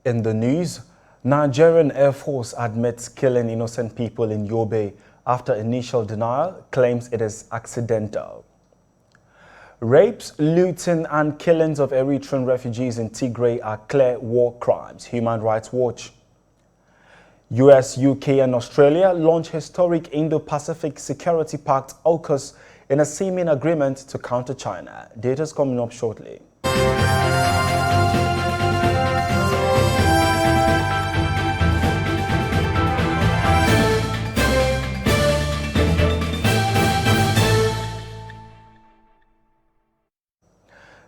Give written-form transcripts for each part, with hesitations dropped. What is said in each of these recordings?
In the news, Nigerian Air Force admits killing innocent people in Yobe after initial denial claims it is accidental. Rapes, looting and killings of Eritrean refugees in Tigray are clear war crimes, Human Rights Watch. US, UK and Australia launch historic Indo-Pacific Security Pact AUKUS in a seeming agreement to counter China. Data's coming up shortly.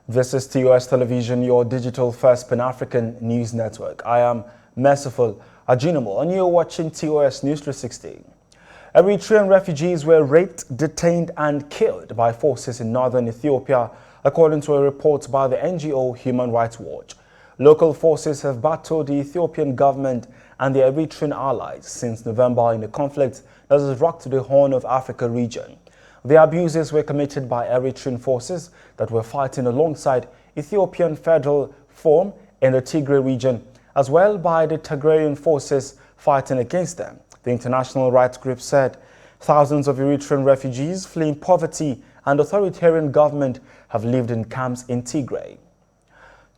This is TOS Television, your digital-first Pan-African news network. I am Merciful Ajinomo, and you're watching TOS News 360. Eritrean refugees were raped, detained and killed by forces in northern Ethiopia, according to a report by the NGO Human Rights Watch. Local forces have battled the Ethiopian government and the Eritrean allies since November in a conflict that has rocked the Horn of Africa region. The abuses were committed by Eritrean forces that were fighting alongside Ethiopian federal form in the Tigray region, as well by the Tigrayan forces fighting against them. The international rights group said thousands of Eritrean refugees fleeing poverty and authoritarian government have lived in camps in Tigray.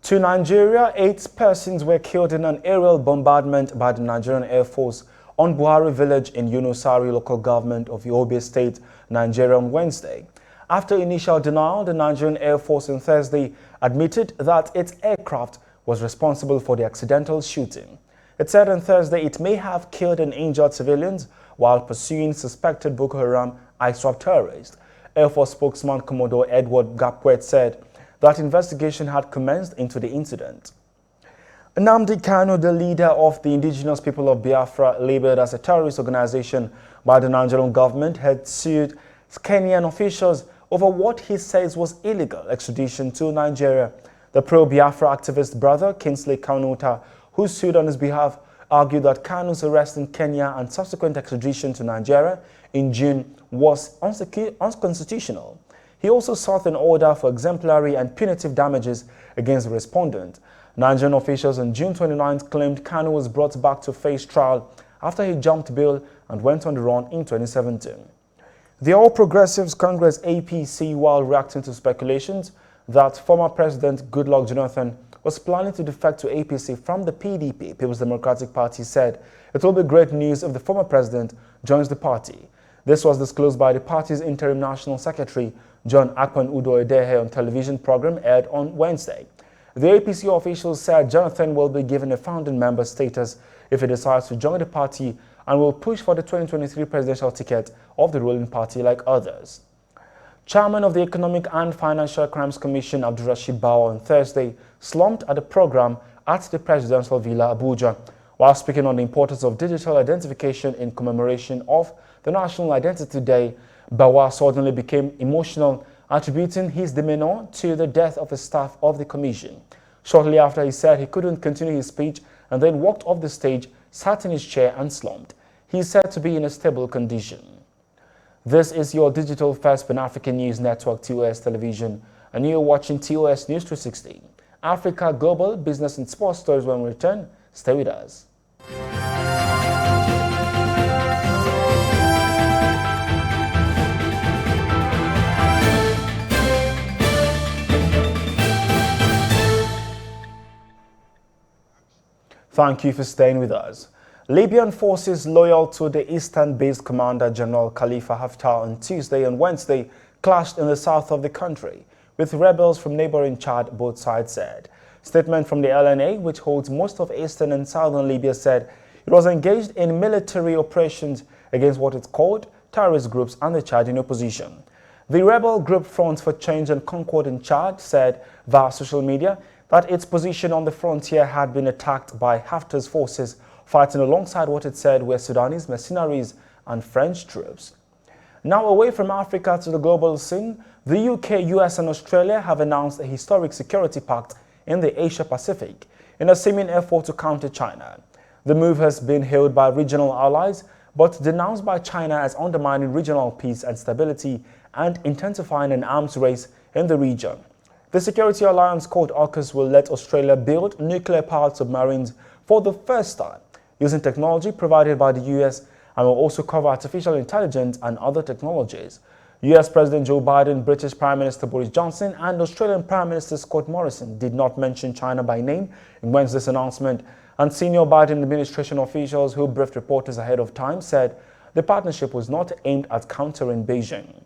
To Nigeria, 8 persons were killed in an aerial bombardment by the Nigerian Air Force on Buhari village in Yunusari local government of Yobe State, Nigeria on Wednesday. After initial denial, the Nigerian Air Force on Thursday admitted that its aircraft was responsible for the accidental shooting. It said on Thursday it may have killed and injured civilians while pursuing suspected Boko Haram ISWAP terrorists. Air Force spokesman Commodore Edward Gapwet said that investigation had commenced into the incident. Nnamdi Kanu, the leader of the Indigenous People of Biafra, labeled as a terrorist organization by the Nigerian government, had sued Kenyan officials over what he says was illegal extradition to Nigeria. The pro-Biafra activist brother, Kingsley Kanuta, who sued on his behalf, argued that Kanu's arrest in Kenya and subsequent extradition to Nigeria in June was unconstitutional. He also sought an order for exemplary and punitive damages against the respondent. Nigerian officials on June 29th claimed Kanu was brought back to face trial after he jumped bail and went on the run in 2017. The All Progressives Congress APC, while reacting to speculations that former President Goodluck Jonathan was planning to defect to APC from the PDP, People's Democratic Party, said it will be great news if the former president joins the party. This was disclosed by the party's interim national secretary, John Akpan Udo Edehe, on television program aired on Wednesday. The APC officials said Jonathan will be given a founding member status if he decides to join the party and will push for the 2023 presidential ticket of the ruling party like others. Chairman of the Economic and Financial Crimes Commission, Abdulrashid Bawa, on Thursday slumped at the program at the presidential villa, Abuja. While speaking on the importance of digital identification in commemoration of the National Identity Day, Bawa suddenly became emotional, attributing his demeanor to the death of a staff of the commission. Shortly after, he said he couldn't continue his speech and then walked off the stage, sat in his chair and slumped. He is said to be in a stable condition. This is your digital first Pan-African news network, TOS Television, and you're watching TOS News 360. Africa, global, business and sports stories. When we return, stay with us. Thank you for staying with us. Libyan forces loyal to the eastern-based commander General Khalifa Haftar on Tuesday and Wednesday clashed in the south of the country with rebels from neighboring Chad, both sides said. Statement from the LNA, which holds most of eastern and southern Libya, said it was engaged in military operations against what it called terrorist groups and the Chadian opposition. The rebel group Front for Change and Concord in Chad said via social media that its position on the frontier had been attacked by Haftar's forces fighting alongside what it said were Sudanese mercenaries and French troops. Now away from Africa to the global scene, the UK, US and Australia have announced a historic security pact in the Asia-Pacific in a seeming effort to counter China. The move has been hailed by regional allies but denounced by China as undermining regional peace and stability and intensifying an arms race in the region. The security alliance called AUKUS will let Australia build nuclear-powered submarines for the first time, using technology provided by the US, and will also cover artificial intelligence and other technologies. US President Joe Biden, British Prime Minister Boris Johnson, and Australian Prime Minister Scott Morrison did not mention China by name in Wednesday's announcement, and senior Biden administration officials who briefed reporters ahead of time said the partnership was not aimed at countering Beijing.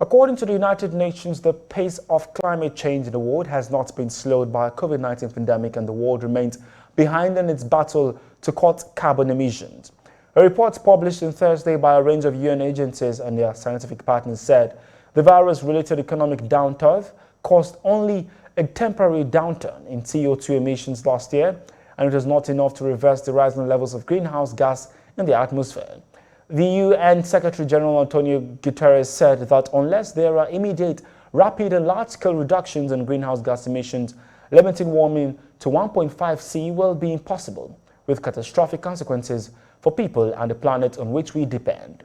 According to the United Nations, the pace of climate change in the world has not been slowed by a COVID-19 pandemic, and the world remains behind in its battle to cut carbon emissions. A report published on Thursday by a range of UN agencies and their scientific partners said the virus-related economic downturn caused only a temporary downturn in CO2 emissions last year, and it was not enough to reverse the rising levels of greenhouse gas in the atmosphere. The UN Secretary General Antonio Guterres said that unless there are immediate, rapid and large-scale reductions in greenhouse gas emissions, limiting warming to 1.5 C will be impossible, with catastrophic consequences for people and the planet on which we depend.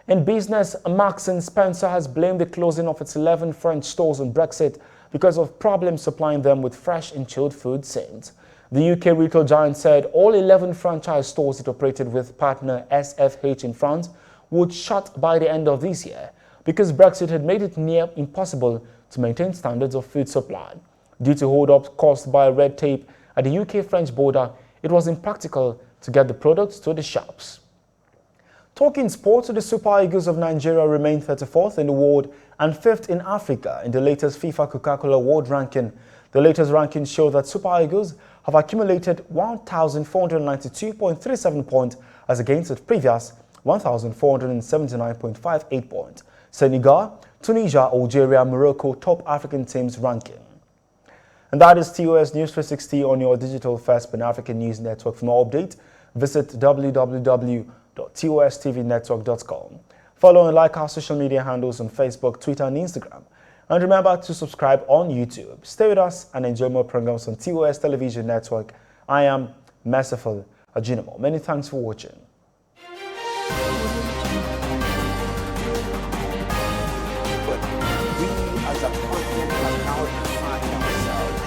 In business, Marks & Spencer has blamed the closing of its 11 French stores on Brexit because of problems supplying them with fresh and chilled food since. The UK retail giant said all 11 franchise stores it operated with partner SFH in France would shut by the end of this year because Brexit had made it near impossible to maintain standards of food supply. Due to hold-ups caused by red tape at the UK-French border, it was impractical to get the products to the shops. Talking sports, the Super Eagles of Nigeria remain 34th in the world and 5th in Africa in the latest FIFA Coca-Cola World Ranking. The latest rankings show that Super Eagles have accumulated 1,492.37 points as against its previous 1,479.58 points. Senegal, Tunisia, Algeria, Morocco top African teams ranking. And that is TOS News 360 on your digital first Pan-African news network. For more updates, visit www.tostvnetwork.com. Follow and like our social media handles on Facebook, Twitter, and Instagram. And remember to subscribe on YouTube. Stay with us and enjoy more programs on TOS Television Network. I am Merciful Ajinamo. Many thanks for watching. But we as a continent have now defined ourselves.